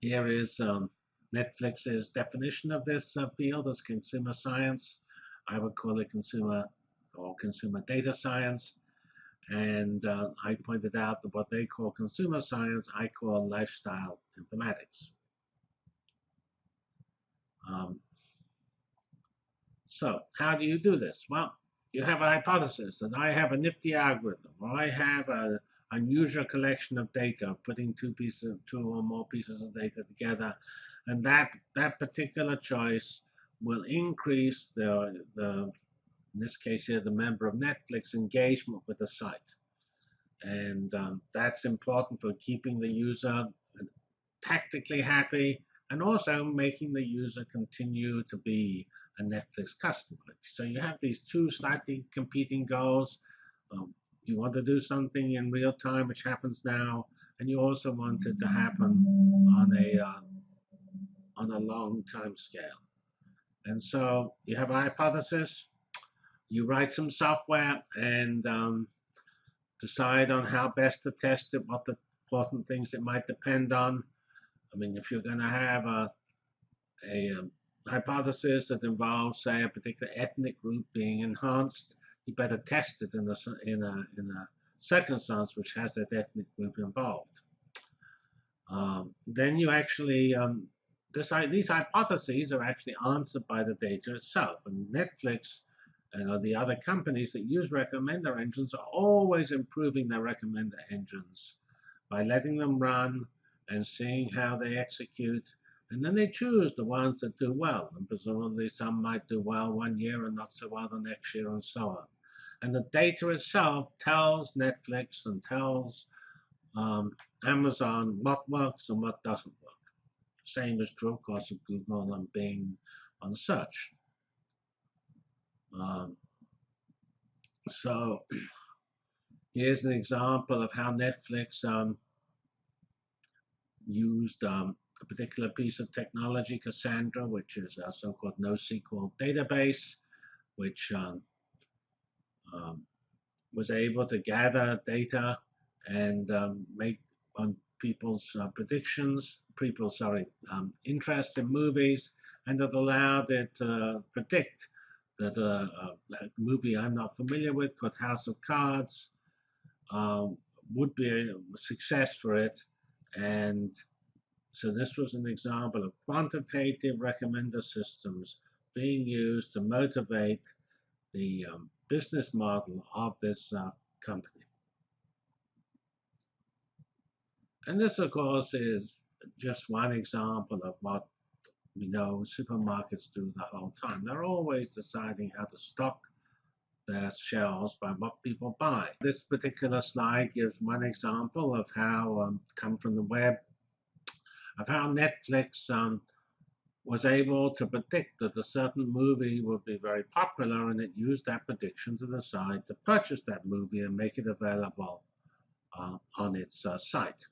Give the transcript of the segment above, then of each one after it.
Here is Netflix's definition of this field as consumer science. I would call it consumer data science. And I pointed out that what they call consumer science, I call lifestyle informatics. Um, so how do you do this? Well, you have a hypothesis, and I have a nifty algorithm, or I have an unusual collection of data, putting two or more pieces of data together, and that particular choice will increase the in this case here the member of Netflix engagement with the site, and that's important for keeping the user tactically happy and also making the user continue to be a Netflix customer. So you have these two slightly competing goals. You want to do something in real time, which happens now, and you also want it to happen on a long time scale. And so you have a hypothesis, you write some software, and decide on how best to test it, what the important things it might depend on. I mean, if you're going to have a hypothesis that involves, say, a particular ethnic group being enhanced, you better test it in a circumstance which has that ethnic group involved. Then you actually these hypotheses are actually answered by the data itself, and Netflix and the other companies that use recommender engines are always improving their recommender engines by letting them run and seeing how they execute, and then they choose the ones that do well, and presumably some might do well one year and not so well the next year, and so on. And the data itself tells Netflix and tells Amazon what works and what doesn't work. Same is true, of course, of Google and Bing on search. So here's an example of how Netflix used a particular piece of technology, Cassandra, which is a so-called NoSQL database, which was able to gather data and make on people's interests in movies, and it allowed it to predict that a movie I'm not familiar with called House of Cards would be a success for it. And so this was an example of quantitative recommender systems being used to motivate the business model of this company. And this, of course, is just one example of what we know supermarkets do the whole time. They're always deciding how to stock their shelves by what people buy. This particular slide gives one example of how, come from the web, of how Netflix was able to predict that a certain movie would be very popular, and it used that prediction to decide to purchase that movie and make it available on its site.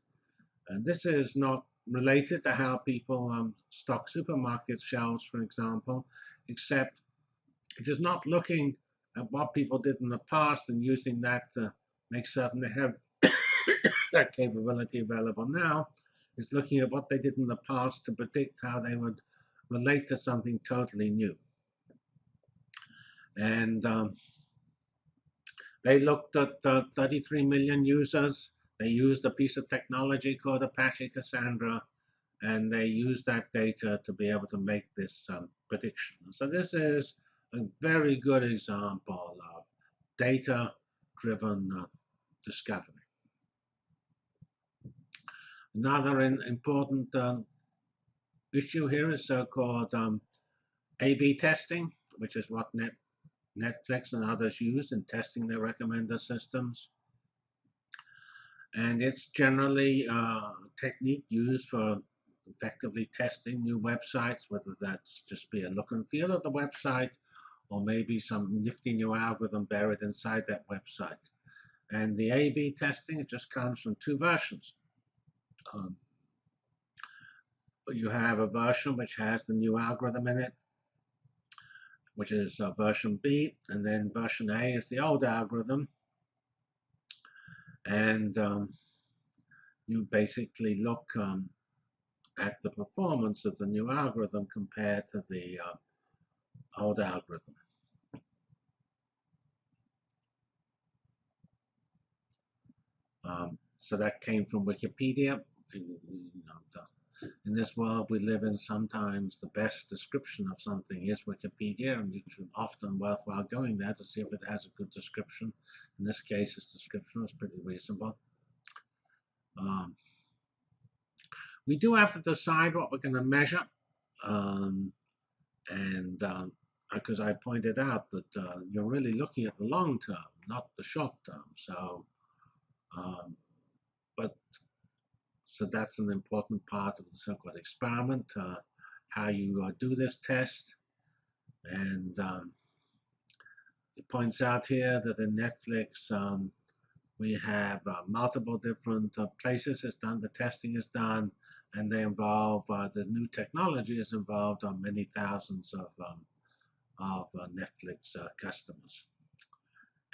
And this is not related to how people stock supermarket shelves, for example, except it is not looking at what people did in the past and using that to make certain they have that capability available now. It's looking at what they did in the past to predict how they would relate to something totally new. And they looked at 33 million users. They used a piece of technology called Apache Cassandra, and they used that data to be able to make this prediction. So this is a very good example of data-driven discovery. Another important issue here is so-called A/B testing, which is what Netflix and others use in testing their recommender systems. And it's generally a technique used for effectively testing new websites, whether that's just be a look and feel of the website or maybe some nifty new algorithm buried inside that website. And the A/B testing, it just comes from two versions. You have a version which has the new algorithm in it, which is version B, and then version A is the old algorithm. And you basically look at the performance of the new algorithm compared to the old algorithm. So that came from Wikipedia. In this world we live in, sometimes the best description of something is Wikipedia, and it's often worthwhile going there to see if it has a good description. In this case, its description was pretty reasonable. We do have to decide what we're going to measure, because I pointed out that you're really looking at the long term, not the short term. So, so that's an important part of the so-called experiment, how you do this test. And it points out here that in Netflix, we have multiple different places it's done, the testing is done, and they involve, the new technology is involved on many thousands of Netflix customers.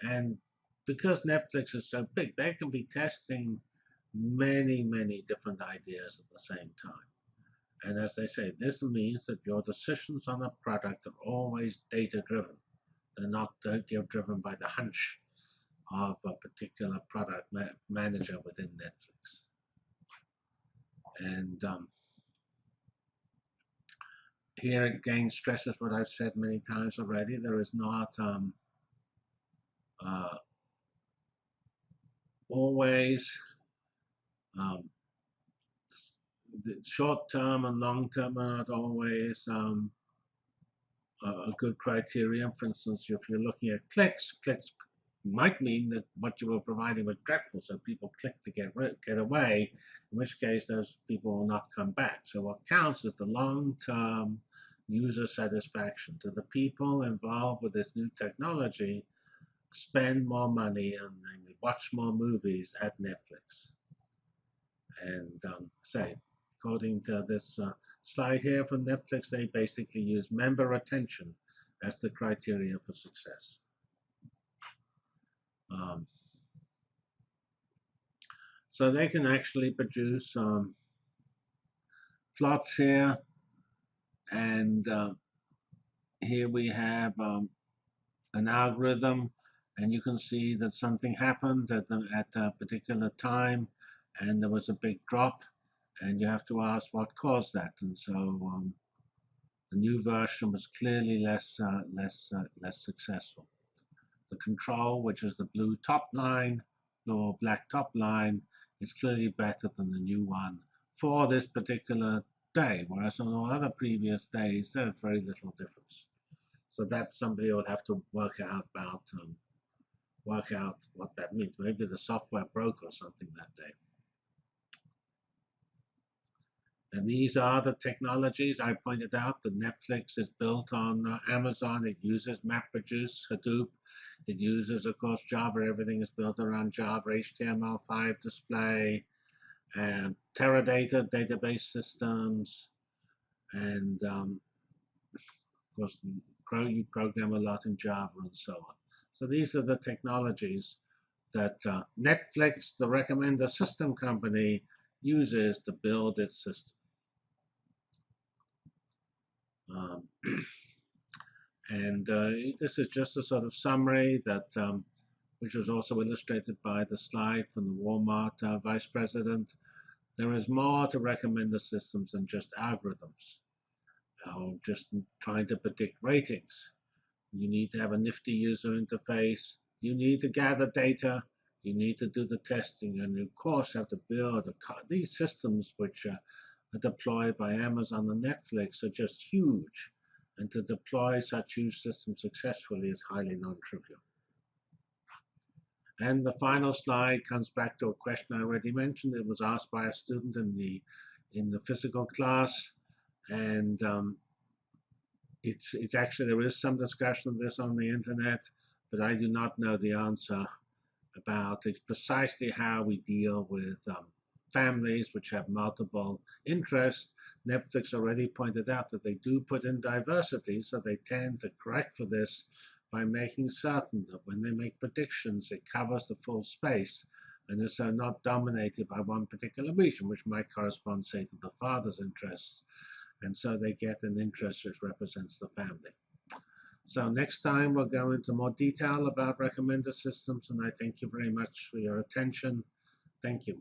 And because Netflix is so big, they can be testing many different ideas at the same time. And as they say, this means that your decisions on a product are always data-driven. They're not driven by the hunch of a particular product manager within Netflix. And here it again stresses what I've said many times already. There is not always the short term and long term are not always a good criterion. For instance, if you're looking at clicks might mean that what you were providing was dreadful, so people click to get away, in which case those people will not come back. So what counts is the long-term user satisfaction. Do the people involved with this new technology spend more money and watch more movies at Netflix? And say, according to this slide here from Netflix, they basically use member retention as the criteria for success. So they can actually produce plots here, and here we have an algorithm, and you can see that something happened at a particular time, and there was a big drop, and you have to ask what caused that. And so the new version was clearly less successful. The control, which is the blue top line, or black top line, is clearly better than the new one for this particular day, whereas on all other previous days there's very little difference. So that somebody would have to work out what that means. Maybe the software broke or something that day. And these are the technologies I pointed out. The Netflix is built on Amazon. It uses MapReduce, Hadoop. It uses, of course, Java. Everything is built around Java, HTML5 display, and Teradata database systems. And, of course, you program a lot in Java and so on. So these are the technologies that Netflix, the recommender system company, uses to build its system. And this is just a sort of summary that, which was also illustrated by the slide from the Walmart vice president. There is more to recommender systems than just algorithms, or just trying to predict ratings. You need to have a nifty user interface. You need to gather data. You need to do the testing, and you, of course, have to build these systems, which are deployed by Amazon and Netflix, are just huge. And to deploy such huge systems successfully is highly non-trivial. And the final slide comes back to a question I already mentioned. It was asked by a student in the physical class, and it's actually, there is some discussion of this on the internet, but I do not know the answer about it, precisely how we deal with families which have multiple interests. Netflix already pointed out that they do put in diversity, so they tend to correct for this by making certain that when they make predictions, it covers the full space, and is so not dominated by one particular region, which might correspond, say, to the father's interests, and so they get an interest which represents the family. So next time we'll go into more detail about recommender systems, and I thank you very much for your attention. Thank you.